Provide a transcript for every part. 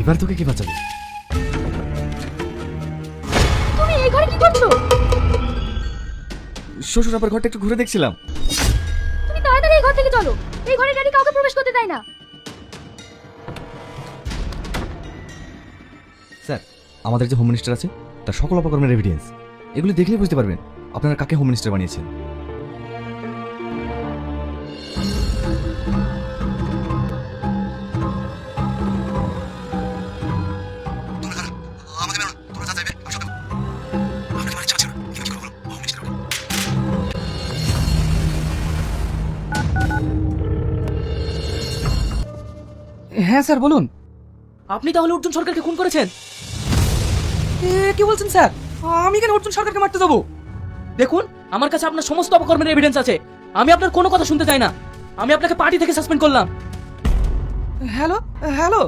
এবার তোকে কি বাঁচাবে? তুমি এই ঘরে কি করছো? শ্বশুর আবার ঘরটা একটু ঘুরে দেখছিলাম। তুমি তাড়াতাড়ি এই ঘর থেকে চলো, এই ঘরে গাড়ি কাউকে প্রবেশ করতে দেয় না। স্যার, আমাদের যে হোম মিনিস্টার আছে তার সকল অপকর্মের এভিডেন্স, এগুলো দেখলেই বুঝতে পারবেন আপনারা কাকে হোম মিনিস্টার বানিয়েছেন। হ্যাঁ স্যার বলুন। আপনি তাহলে অর্জুন সরকারকে খুন করেছেন? কি বলছেন স্যার? আমি কেন অর্জুন সরকারকে মারতে যাবো? দেখুন, আমার কাছে আপনার সমস্ত অপকর্মের এভিডেন্স আছে। আমি আপনার কোনো কথা শুনতে চাই না। আমি আপনাকে পার্টি থেকে সাসপেন্ড করলাম। হ্যালো হ্যালো,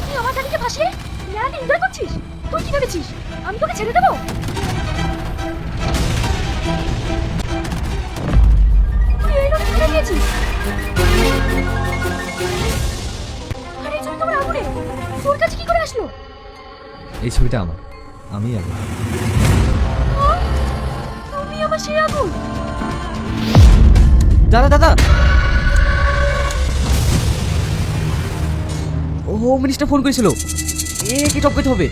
তুই আমার গাড়িকে ফাঁসিয়ে মেলাকে এনজয় করছিস? তুই কি ভেবেছিস আমি তোকে ছেড়ে দেবো? তুই এই রোডে ছেড়ে দিয়েছিস। আরে এই ছবি তোমার আগুনে, তোর কাছে কি করে আসলো? এই ছবিটা আমার, আমি আগে। তুমি আমার সেই আগুন। দাদা দাদা, ও মিনিস্টার ফোন করেছিল, কি টপ করতে হবে।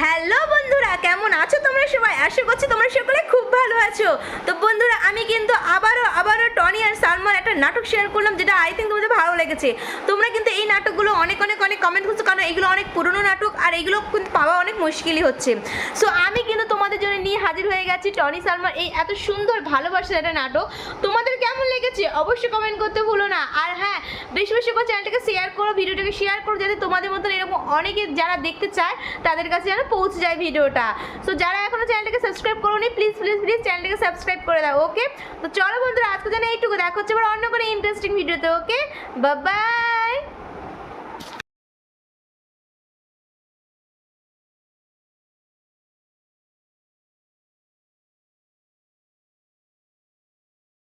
হ্যালো বন্ধুরা, কেমন আছো তোমরা সবাই? আশা করছি তোমরা সকলে খুব ভালো আছো। তো বন্ধুরা, আমি কিন্তু আবারও টনি আর সালমান একটা নাটক শেয়ার করলাম, যেটা আই থিঙ্ক তোমাদের ভালো লেগেছে। তোমরা কিন্তু এই নাটকগুলো অনেক কমেন্ট করছো, কারণ এগুলো অনেক পুরনো নাটক আর এগুলো কিন্তু পাওয়া অনেক মুশকিলই হচ্ছে। সো আমি কিন্তু তোমাদের জন্য নিয়ে হাজির হয়ে গেছি টনি সালমান এই এত সুন্দর ভালোবাসার একটা নাটক। তোমাদের কেমন লেগেছে অবশ্যই কমেন্ট করতে ভুলো না। আর হ্যাঁ, বেশি বেশি করে চ্যানেলটাকে শেয়ার করো, ভিডিওটাকে শেয়ার করো, যাতে তোমাদের মতন এরকম অনেকে যারা দেখতে চায় তাদের কাছে যেন পৌঁছে যায় ভিডিওটা। সো যারা এখনো চ্যানেলটাকে সাবস্ক্রাইব করোনি, প্লিজ চ্যানেলটাকে সাবস্ক্রাইব করে দাও। ওকে, তো চলো বন্ধুরা, আজকে যেন এইটুকু। দেখা হচ্ছে আবার অন্য কোনো ইন্টারেস্টিং ভিডিওতে। ওকে, বাই বাই।